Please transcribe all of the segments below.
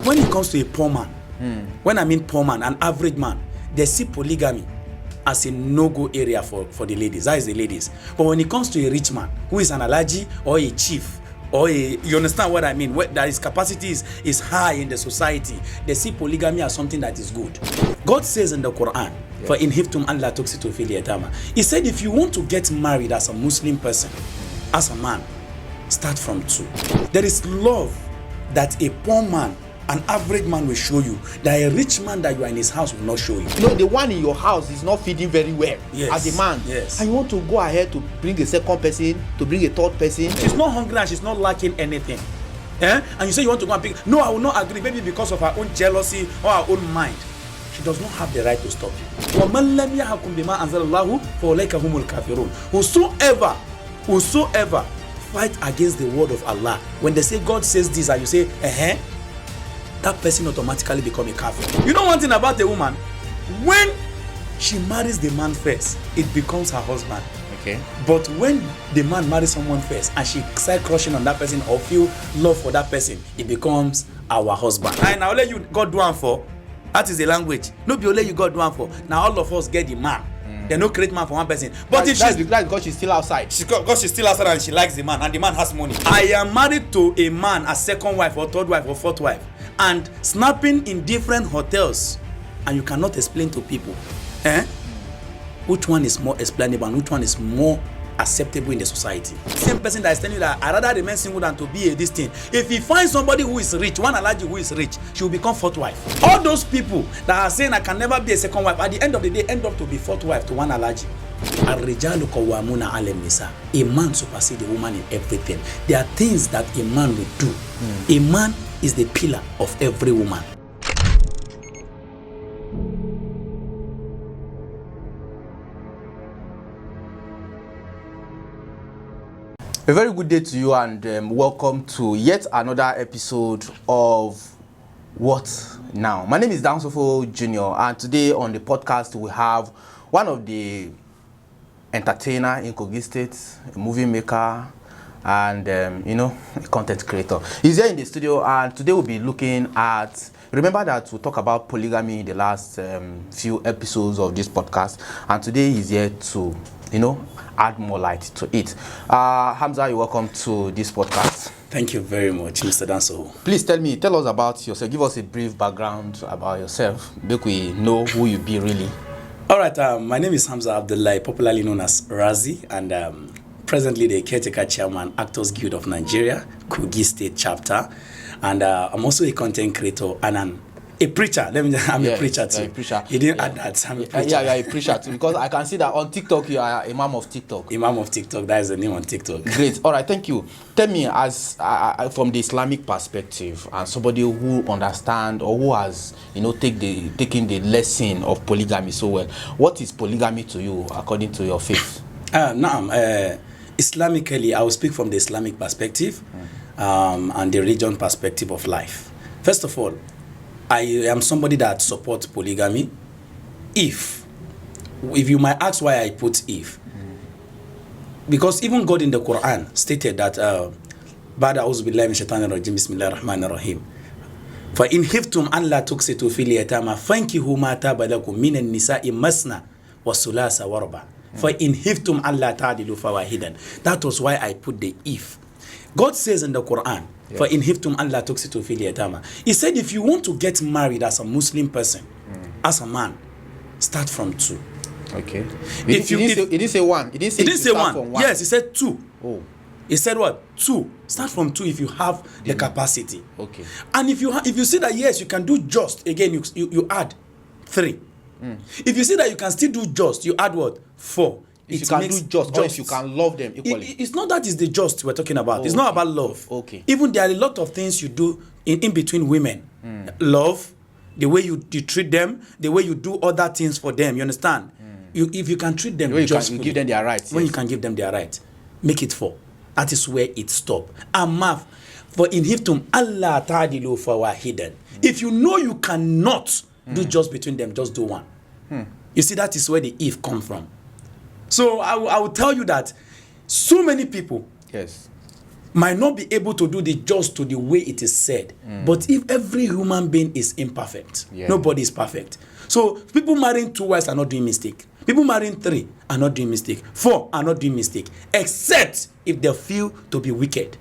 when it comes to a poor man, when I mean poor man, an average man, they see polygamy as a no-go area for the ladies. That is the ladies. But when it comes to a rich man who is an Alhaji or a chief, you understand what I mean? That his capacity is high in the society. They see polygamy as something that is good. God says in the Quran, for in hiftum an la tuksitu fil yatama. He said if you want to get married as a Muslim person, as a man, start from 2. There is love that a poor man, an average man will show you, that a rich man that you are in his house will not show you. No, the one in your house is not feeding very well as a man. Yes. And you want to go ahead to bring a second person, to bring a third person. She's not hungry and she's not lacking anything. And you say you want to go and pick. No, I will not agree. Maybe because of her own jealousy or her own mind. She does not have the right to stop you. Whosoever fight against the word of Allah, when they say God says this and you say, that person automatically become a kafir. You know one thing about a woman? When she marries the man first, it becomes her husband. Okay. But when the man marries someone first and she start crushing on that person or feel love for that person, it becomes our husband. And now let you God do one for. That is the language. No be only you God do one for. Now all of us get the man. They no create man for one person. But if she's because she's still outside. Because she's still outside and she likes the man and the man has money. I am married to a man, a second wife or third wife or fourth wife, and snapping in different hotels, and you cannot explain to people, which one is more explainable and which one is more acceptable in the society. Same person that is telling you that I rather remain single than to be a this thing. If he finds somebody who is rich, one Alhaji who is rich, she will become fourth wife. All those people that are saying I can never be a second wife, at the end of the day end up to be fourth wife to one Alhaji. Ar-rijalu qawwamuna 'ala an-nisa. A man supersedes a woman in everything. There are things that a man will do. A man is the pillar of every woman. A very good day to you and welcome to yet another episode of What Now. My name is Dansofo Jr. and today on the podcast we have one of the entertainer in Kogi State, a movie maker and a content creator. He's here in the studio and today we'll be looking at, remember that we talk about polygamy in the last few episodes of this podcast, and today he's here to add more light to it. Hamza, you're welcome to this podcast. Thank you very much, Mr. Danso. Please tell us about yourself. Give us a brief background about yourself, make we know who you be really. All right, my name is Hamza Abdullahi, popularly known as Razi, and presently the caretaker chairman, Actors Guild of Nigeria, Kogi State chapter, and I'm also a content creator and a preacher. I'm a preacher too. A preacher. You didn't add that. I'm a preacher. Yeah, you're a preacher too, because I can see that on TikTok you are Imam of TikTok. Imam of TikTok, that is the name on TikTok. Great. All right, thank you. Tell me, as from the Islamic perspective, and somebody who understands or who has taken the lesson of polygamy so well, what is polygamy to you according to your faith? Islamically, I will speak from the Islamic perspective and the religion perspective of life. First of all, I am somebody that supports polygamy. If you might ask why I put if, because even God in the Quran stated that Ba'da a'udhu billahi minash shaitanir rajim, bismillahir rahmanir rahim. Fa in khiftum an la tuksitu fil yatama fankihu ma taba lakum minan nisa'i masna wa sulasa wa ruba. Fa in khiftum an la ta'dilu fawahidan. That was why I put the if. God says in the Quran, for in hiftum an la tuksitu fil yatama. He said if you want to get married as a Muslim person, as a man, start from 2. Okay. He didn't say 1. He didn't say one. Yes, he said 2. Oh. He said what? 2. Start from 2 if you have the capacity. Okay. And if you see that yes, you can do just, again you add 3. If you see that you can still do just, you add what? 4. If you can do just, or if you can love them equally. It's not that it's the just we're talking about. It's not about love. Okay. Even there are a lot of things you do in between women. Love, the way you treat them, the way you do other things for them. You understand? If you can treat them justly, you give them their rights. When you can give them their rights, make it 4. That is where it stops. Amaf, for in hiftum Allah ta'dilu fawahidan. If you know you cannot do just between them, just do 1. You see, that is where the if come from. So I will tell you that so many people, yes, might not be able to do the just to the way it is said. But if every human being is imperfect, nobody is perfect. So people marrying 2 wives are not doing mistake. People marrying 3 are not doing mistake. 4 are not doing mistake, except if they feel to be wicked.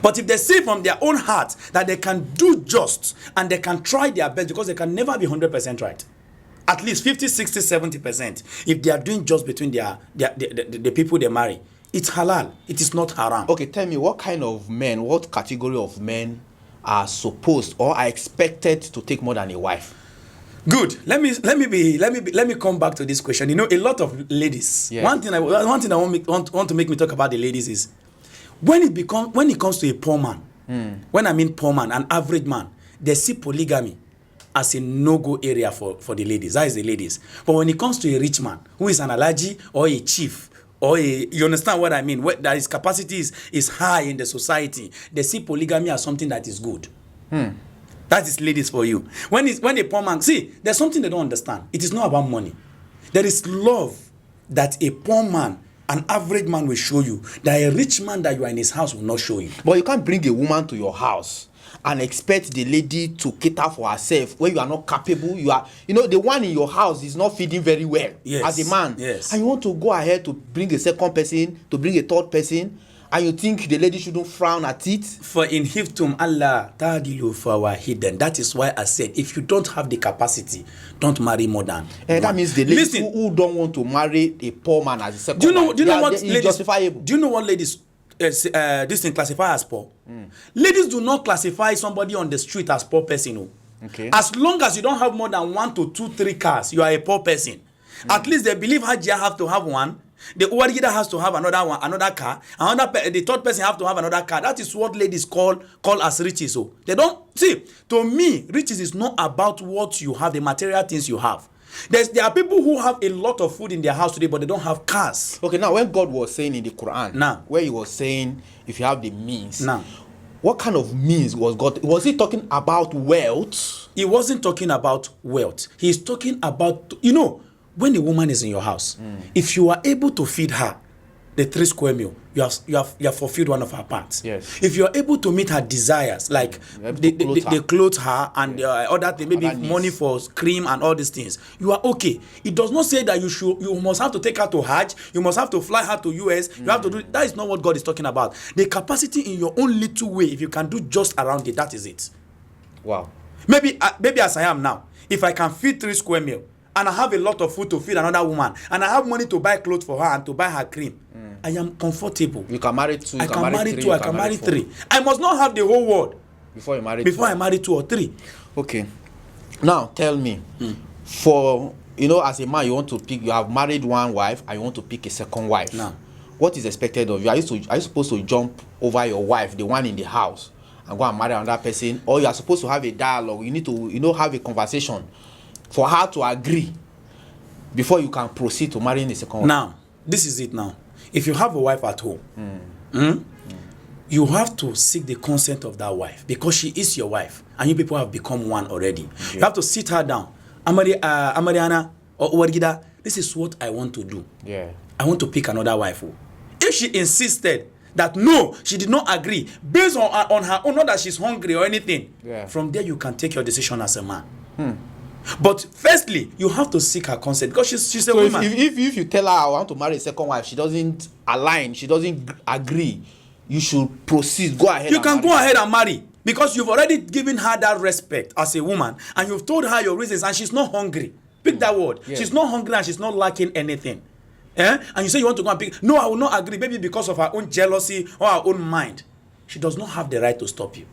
But if they say from their own heart that they can do just and they can try their best, because they can never be 100% right. At least 50, 60, 70%. If they are doing just between the people they marry, it's halal. It is not haram. Okay, tell me, what kind of men, what category of men are supposed or are expected to take more than a wife? Good. Let me come back to this question. You know, a lot of ladies. Yes. One thing I want to make me talk about the ladies is when it comes to a poor man. When I mean poor man, an average man, they see polygamy as a no-go area for the ladies. That is the ladies. But when it comes to a rich man who is an Alhaji or a chief, you understand what I mean? That his capacity is high in the society, they see polygamy as something that is good. That is ladies for you. When a poor man, see, there's something they don't understand. It is not about money. There is love that a poor man, an average man will show you, that a rich man that you are in his house will not show you. But you can't bring a woman to your house and expect the lady to cater for herself when you are not capable. The one in your house is not feeding very well as a man. Yes. And you want to go ahead to bring a second person, to bring a third person, and you think the lady shouldn't frown at it? For in hiftum Allah ta'dilu fa hidden. That is why I said, if you don't have the capacity, don't marry more than and that means the ladies who don't want to marry a poor man as a second wife, do you know what ladies, justifiable. Do you know what ladies this thing classify as poor? Ladies do not classify somebody on the street as poor person. Okay. As long as you don't have more than 1 to 2, 3 cars, you are a poor person. At least they believe Hajia have to have one. The Uwarigida has to have another car. The third person have to have another car. That is what ladies call as riches. So they don't see. To me, riches is not about what you have, the material things you have. There are people who have a lot of food in their house today, but they don't have cars. Okay, now when God was saying in the Quran, now where He was saying if you have the means, now what kind of means was God? Was He talking about wealth? He wasn't talking about wealth. He's talking about, when a woman is in your house, if you are able to feed her the 3 square meal, you have fulfilled one of her parts. Yes. If you are able to meet her desires, like they clothe her and other things, maybe money for cream and all these things, you are okay. It does not say that you must have to take her to Hajj, you must have to fly her to US, you have to do. That is not what God is talking about. The capacity in your own little way, if you can do just around it, that is it. Wow. Maybe as I am now, if I can feed 3 square meal, and I have a lot of food to feed another woman, and I have money to buy clothes for her and to buy her cream, I am comfortable. You can marry 2, I can marry 2, I can marry 3. I must not have the whole world before you marry. I marry 2 or 3. Okay. Now tell me, for as a man, you have married 1 wife and you want to pick a second wife. Now, what is expected of you? Are you supposed to jump over your wife, the one in the house, and go and marry another person, or you are supposed to have a dialogue? You need to have a conversation for her to agree before you can proceed to marrying the second wife. Now, this is it now. If you have a wife at home, you have to seek the consent of that wife, because she is your wife and you people have become one already. Okay. You have to sit her down. Amariana or Uwarigida, this is what I want to do. Yeah. I want to pick another wife. If she insisted that no, she did not agree, based on her own, not that she's hungry or anything, from there you can take your decision as a man. But firstly, you have to seek her consent, because she's a woman. If you tell her I want to marry a second wife, she doesn't align, she doesn't agree, you should proceed. Go ahead. You can go ahead and marry, because you've already given her that respect as a woman, and you've told her your reasons, and she's not hungry. Pick that word. Yeah. She's not hungry and she's not lacking anything. And you say you want to go and pick. No, I will not agree. Maybe because of her own jealousy or her own mind. She does not have the right to stop you.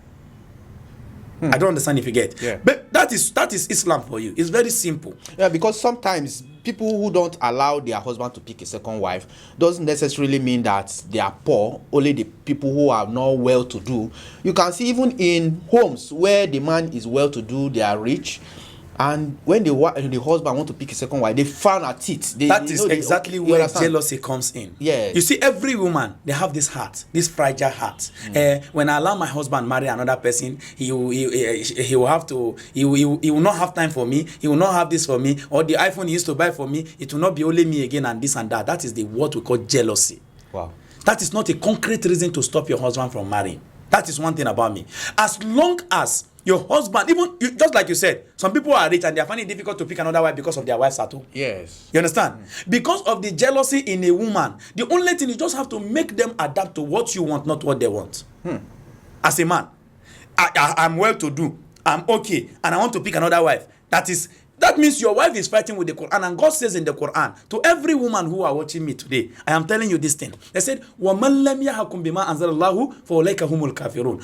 I don't understand if you get. Yeah. But that is Islam for you. It's very simple. Yeah, because sometimes people who don't allow their husband to pick a second wife doesn't necessarily mean that they are poor. Only the people who are not well-to-do. You can see even in homes where the man is well-to-do, they are rich. And when the husband want to pick a second wife, they frown at it. That is exactly where jealousy comes in. Yeah. You see, every woman, they have this heart, this fragile heart. When I allow my husband marry another person, he will not have time for me. He will not have this for me. Or the iPhone he used to buy for me, it will not be only me again and this and that. That is what we call jealousy. Wow. That is not a concrete reason to stop your husband from marrying. That is one thing about me. As long as your husband, just like you said, some people are rich and they are finding it difficult to pick another wife because of their wives at home. Yes. You understand? Because of the jealousy in a woman, the only thing you just have to make them adapt to what you want, not what they want. As a man, I'm well to do, I'm okay, and I want to pick another wife. That means your wife is fighting with the Quran, and God says in the Quran to every woman who are watching me today, I am telling you this thing. They said, وَمَنْ لَمْ يَحْكُمْ بِمَا أَنزَلَ اللَّهُ فَأُولَئِكَ هُمُ الْكَافِرُونَ.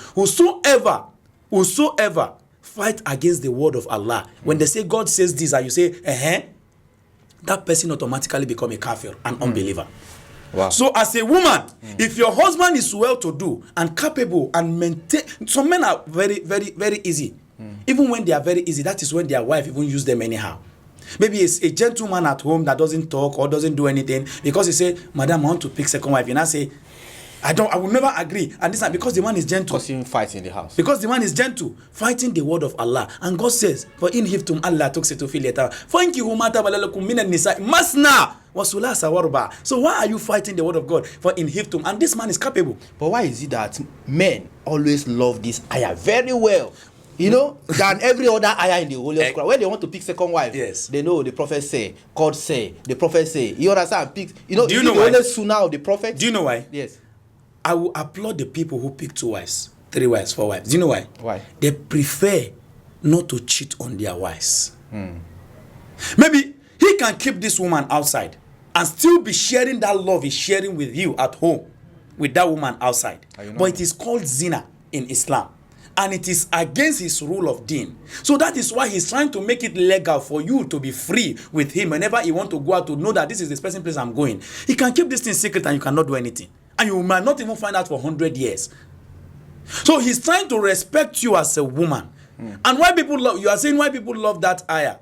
Whosoever fight against the word of Allah, when they say God says this and you say, that person automatically become a kafir, an unbeliever. Wow. So as a woman, if your husband is well-to-do and capable and maintain, some men are very, very, very easy. Even when they are very easy, that is when their wife even use them anyhow. Maybe it's a gentleman at home that doesn't talk or doesn't do anything because he say, Madam, I want to pick second wife. And I say, I will never agree. And this is because the man is gentle. Because he fights in the house. Because the man is gentle, fighting the word of Allah. And God says, for in hiftum Allah tuksitu fil yatama. Fankihu ma taba lakum minan nisa masna wa sulasa wa ruba. So why are you fighting the word of God? For in hiftum, and this man is capable. But why is it that men always love this ayah very well? You know, than every other ayah in the Holy Quran. When they want to pick second wife, yes, they know the prophet say, God say, the prophet say. You understand? Pick. You know, do you know why? The only sunnah of the prophet. Do you know why? Yes. I will applaud the people who pick 2 wives, 3 wives, 4 wives. Do you know why? Why? They prefer not to cheat on their wives. Maybe he can keep this woman outside and still be sharing that love he's sharing with you at home with that woman outside. But it is called zina in Islam. And it is against his rule of deen. So that is why he's trying to make it legal for you to be free with him whenever he want to go out, to know that this is the specific place I'm going. He can keep this thing secret and you cannot do anything. And you might not even find out for 100 years. So he's trying to respect you as a woman. And why people love, you are saying why people love that ayah.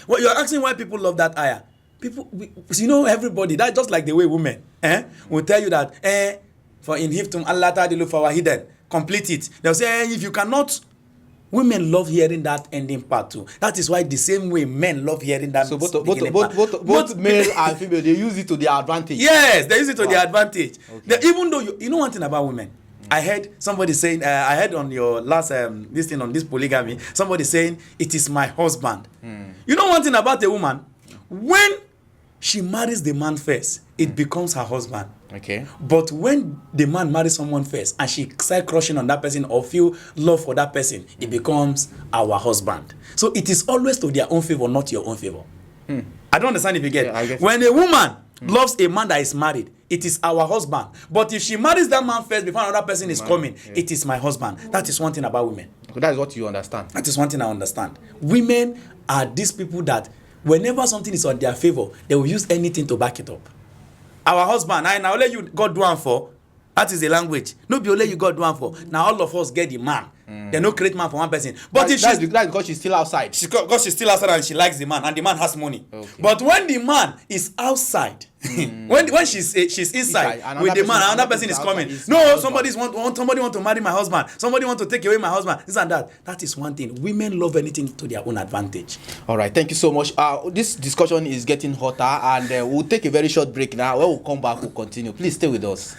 Well, you are asking why people love that ayah. People, you know, everybody, that's just like the way women will tell you that, for in hiftum Allah ta'dilu fawahidan. Complete it. They'll say, if you cannot, women love hearing that ending part too. That is why the same way men love hearing that. So both male and female, they use it to their advantage. Yes, they use it to their advantage. Okay. Even though you know one thing about women, I heard somebody saying, I heard on your last this thing on this polygamy, somebody saying it is my husband. You know one thing about a woman, when she marries the man first, it becomes her husband. Okay. But when the man marries someone first and she start crushing on that person or feel love for that person, it becomes our husband. So it is always to their own favor, not your own favor. I don't understand if you get it. When a woman loves a man that is married, it is our husband. But if she marries that man first before another person is coming, it is my husband. That is one thing about women. That is what you understand. That is one thing I understand. Women are these people that whenever something is on their favor, they will use anything to back it up. Our husband, I now let you God do one for. That is the language. No be only you God do one for. Now all of us get the man. They no create man for one person. But if that's because she's still outside. Because she's still outside and she likes the man and the man has money. Okay. But when the man is outside, when she's inside with the man, another person is coming. No, somebody want to marry my husband. Somebody want to take away my husband. This and that. That is one thing. Women love anything to their own advantage. All right, thank you so much. This discussion is getting hotter, and we'll take a very short break now. When we'll come back, we'll continue. Please stay with us.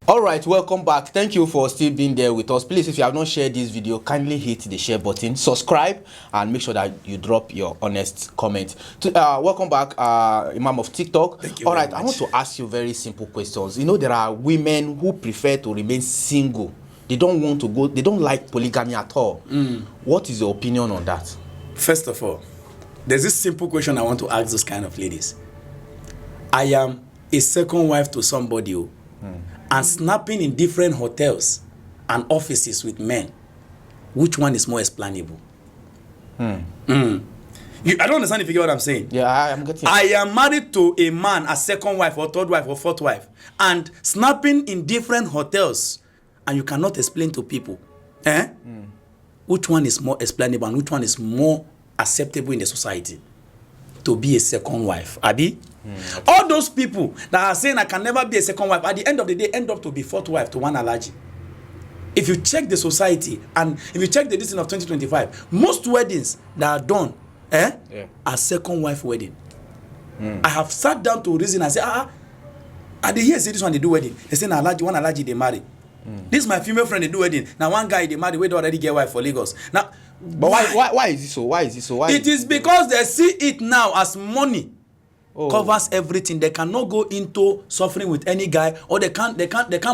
All right, welcome back. Thank you for still being there with us. Please, if you have not shared this video, kindly hit the share button, subscribe, and make sure that you drop your honest comment. Welcome back, Imam of TikTok. Thank you. All right, I want to ask you very simple questions. You know, there are women who prefer to remain single. They don't want to go, they don't like polygamy at all. What is your opinion on that? First of all, there's this simple question I want to ask those kind of ladies. I am a second wife to somebody and snapping in different hotels and offices with men. Which one is more explainable? I don't understand if you get what I'm saying. Yeah, I'm getting it. I am married to a man, a second wife or third wife or fourth wife, and snapping in different hotels, and you cannot explain to people. Which one is more explainable and which one is more acceptable in the society? To be a second wife, Abi? All those people that are saying I can never be a second wife, at the end of the day, end up to be fourth wife to one Alhaji. If you check the society and if you check the edition of 2025, most weddings that are done are second wife wedding. I have sat down to reason and say, and they hear say this one they do wedding. They say, one Alhaji they marry. This is my female friend they do wedding. Now one guy they marry, we don't already get wife for Lagos. Now, but why is it so? Why is it so? It is because they see it now as money. Covers everything. They cannot go into suffering with any guy, or they can't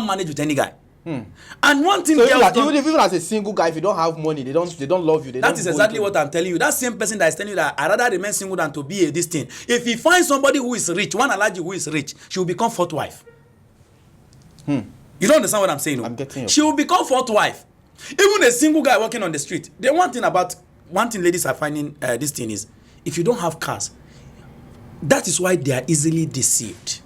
manage with any guy. And one thing, so even as a single guy, if you don't have money, they don't love you. That is exactly what I'm telling you. That same person that is telling you that I rather remain single than to be this thing. If he finds somebody who is rich, one Alhaji who is rich, she will become fourth wife. You don't understand what I'm saying? No? I'm getting you. She will become fourth wife. Even a single guy walking on the street. The one thing ladies are finding this thing is, if you don't have cars, that is why they are easily deceived.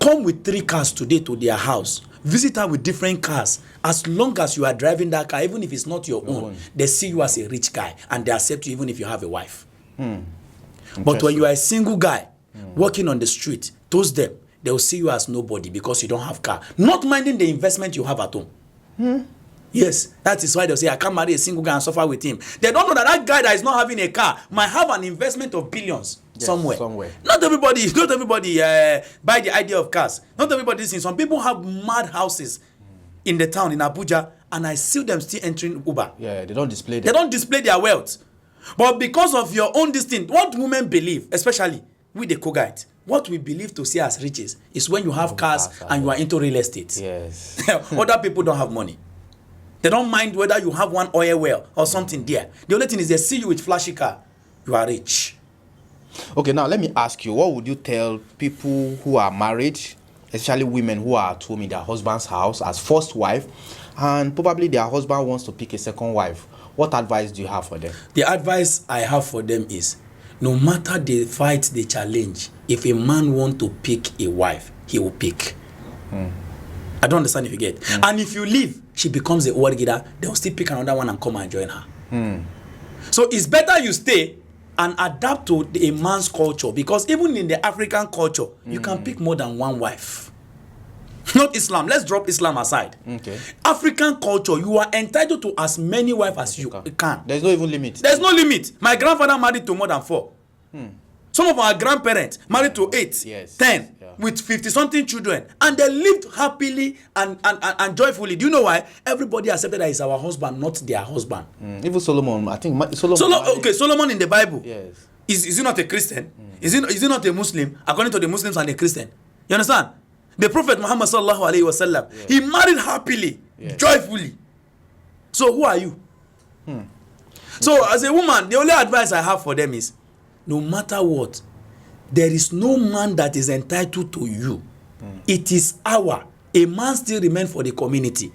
Come with 3 cars today to their house. Visit her with different cars. As long as you are driving that car, even if it's not your own, they see you as a rich guy and they accept you even if you have a wife. But when you are a single guy walking on the street, toast them, they will see you as nobody because you don't have car. Not minding the investment you have at home. Yes, that is why they'll say, I can't marry a single guy and suffer with him. They don't know that guy that is not having a car might have an investment of billions somewhere. Not everybody buy the idea of cars. Not everybody is in. Some people have mad houses in the town, in Abuja, and I see them still entering Uber. Yeah, they don't display them. They don't display their wealth. But because of your own distinct, what women believe, especially with the co-guide, what we believe to see as riches is when you have cars and you are into real estate. Yes. Other people don't have money. They don't mind whether you have one oil well or something there. The only thing is they see you with flashy car, you are rich. Okay, now let me ask you, what would you tell people who are married, especially women who are at home in their husband's house as first wife, and probably their husband wants to pick a second wife? What advice do you have for them? The advice I have for them is, no matter the fight, the challenge, if a man wants to pick a wife, he will pick. I don't understand if you get. And if you leave, she becomes a word getter, they will still pick another one and come and join her. So it's better you stay and adapt to a man's culture, because even in the African culture, you can pick more than one wife. Not Islam. Let's drop Islam aside. Okay. African culture, you are entitled to as many wives as you can. There's no even limit. There's no limit. My grandfather married to more than 4. Some of our grandparents married to 8, 10, with 50-something children, and they lived happily and joyfully. Do you know why? Everybody accepted that he's our husband, not their husband. Even Solomon, I think Solomon. Solomon in the Bible. Yes. Is he not a Christian? Is he not a Muslim? According to the Muslims and the Christian. You understand? The Prophet Muhammad sallallahu alaihi wasallam, he married happily, joyfully. So who are you? So as a woman, the only advice I have for them is, no matter what, there is no man that is entitled to you. It is our. A man still remains for the community.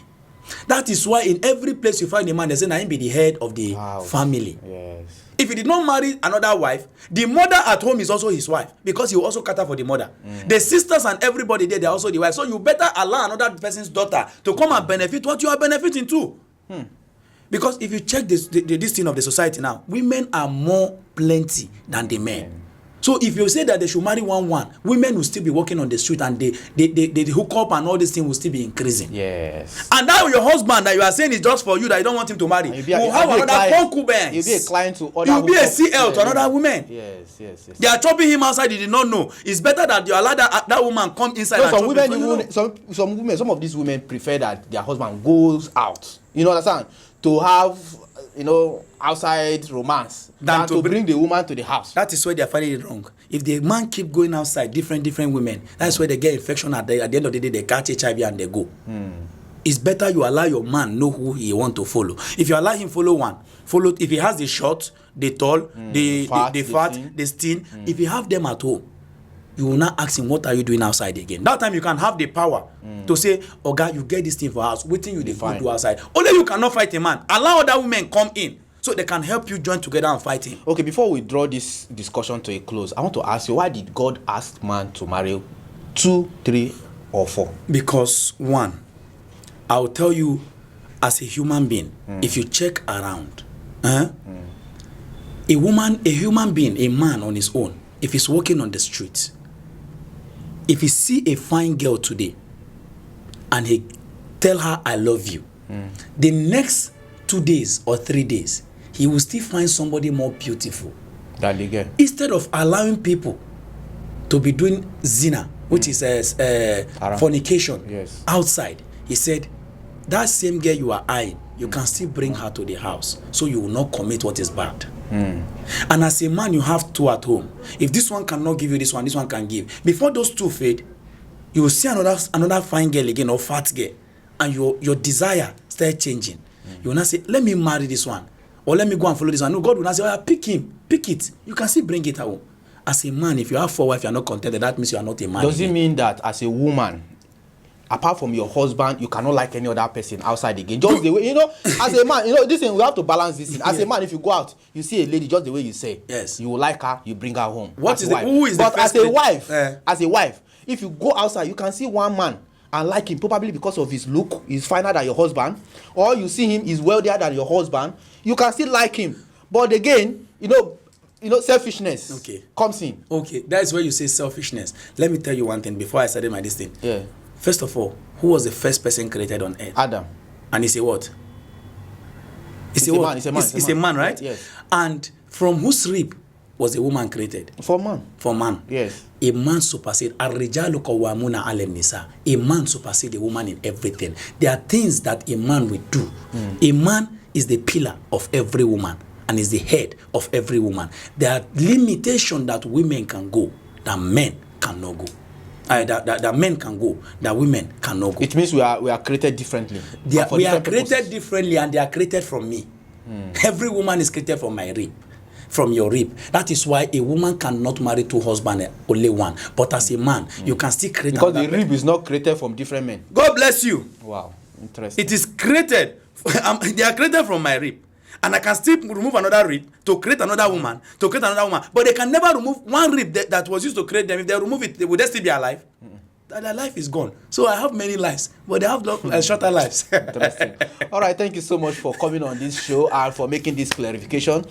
That is why in every place you find a man, they say, "I be the head of the family." Yes. If he did not marry another wife, the mother at home is also his wife, because he will also cater for the mother. The sisters and everybody there, they are also the wife. So you better allow another person's daughter to come and benefit what you are benefiting too. Because if you check this thing of the society now, women are more plenty than the men. So if you say that they should marry one, women will still be walking on the street, and the hookup and all these things will still be increasing. Yes. And now your husband that you are saying is just for you, that you don't want him to marry, will have another concubines. You'll be a client to other. You'll be a CL to another women. Yes. They are chopping him outside. You did not know. It's better that you allow that woman come inside. No, some of these women prefer that their husband goes out. You know what I'm saying? To have, outside romance than to bring the woman to the house. That is where they are finding it wrong. If the man keep going outside, different women, that's where they get infection. At the end of the day, they catch HIV and they go. It's better you allow your man know who he want to follow. If you allow him follow if he has the short, the tall, the fat, the thin, if you have them at home, you will not ask him, what are you doing outside again? That time you can have the power to say, oh God, you get this thing for us. What thing you define do outside? Only you cannot fight a man. Allow other women come in so they can help you join together and fight him. Okay, before we draw this discussion to a close, I want to ask you, why did God ask man to marry 2, 3, or 4? Because 1, I'll tell you, as a human being, if you check around, a human being, a man on his own, if he's walking on the street, if he see a fine girl today and he tell her I love you, the next 2 days or 3 days, he will still find somebody more beautiful. That they get. Instead of allowing people to be doing zina, which is fornication, Yes. outside, he said, that same girl you are eyeing, you can still bring her to the house, so you will not commit what is bad. And as a man, you have two at home. If this one cannot give you this one can give. Before those two fade, you will see another fine girl again, or fat girl, and your desire start changing. You will not say, let me marry this one, or let me go and follow this one. No, God will not say, oh, pick it. You can still bring it home. As a man, if you have 4 wives, you are not contented, that means you are not a man. Does it mean that as a woman, apart from your husband, you cannot like any other person outside again? Just the way, as a man, this thing, we have to balance this thing. As a man, if you go out, you see a lady, just the way you say, yes, you will like her, you bring her home. Who is the but first as a wife, if you go outside, you can see one man and like him probably because of his look, he's finer than your husband, or you see him, he's wealthier than your husband, you can still like him. But again, selfishness comes in. Okay, that's where you say selfishness. Let me tell you one thing before I started my this thing. Yeah. First of all, who was the first person created on earth? Adam. And he said what? He's a man, right? Yes. And from whose rib was a woman created? For man. For man. Yes. A man supersedes. Ar-rijalu qawwamuna 'ala an-nisa. A man supersedes a woman in everything. There are things that a man will do. A man is the pillar of every woman and is the head of every woman. There are limitations that women can go that men cannot go. That men can go, that women cannot go. It means we are created differently. We are created differently, and they are created from me. Every woman is created from my rib, from your rib. That is why a woman cannot marry 2 husbands, only one. But as a man, you can still create. Because the rib is not created from different men. God bless you. Wow, interesting. It is created. They are created from my rib. And I can still remove another rib to create another woman, But they can never remove one rib that was used to create them. If they remove it, would they still be alive? Their life is gone. So I have many lives, but they have shorter lives. Interesting. All right, thank you so much for coming on this show and for making this clarification.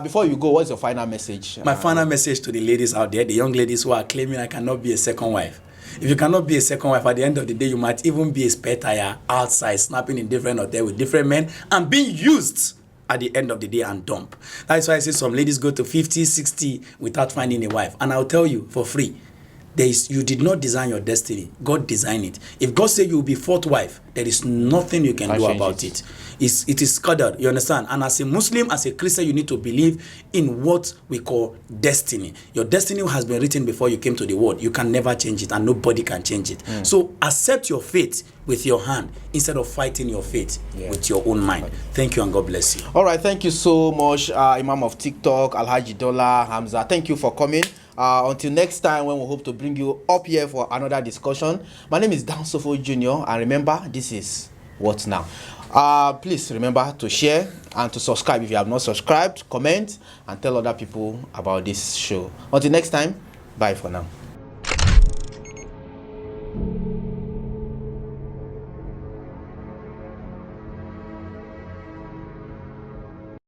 Before you go, what's your final message? My final message to the ladies out there, the young ladies who are claiming I cannot be a second wife. If you cannot be a second wife, at the end of the day, you might even be a spare tire outside, snapping in different hotels with different men and being used at the end of the day and dump. That's why I say some ladies go to 50, 60 without finding a wife. And I'll tell you for free, you did not design your destiny. God designed it. If God said you will be 4th wife, there is nothing you can do about it. It is qadar, you understand? And as a Muslim, as a Christian, you need to believe in what we call destiny. Your destiny has been written before you came to the world. You can never change it, and nobody can change it. So accept your fate with your hand instead of fighting your fate with your own mind. Thank you, and God bless you. All right, thank you so much, Imam of TikTok, Alhaji Dollars, Hamza. Thank you for coming. Until next time, when we hope to bring you up here for another discussion. My name is Dansofo Jr. And remember, this is What Now. Please remember to share and to subscribe if you have not subscribed, comment, and tell other people about this show. Until next time, bye for now.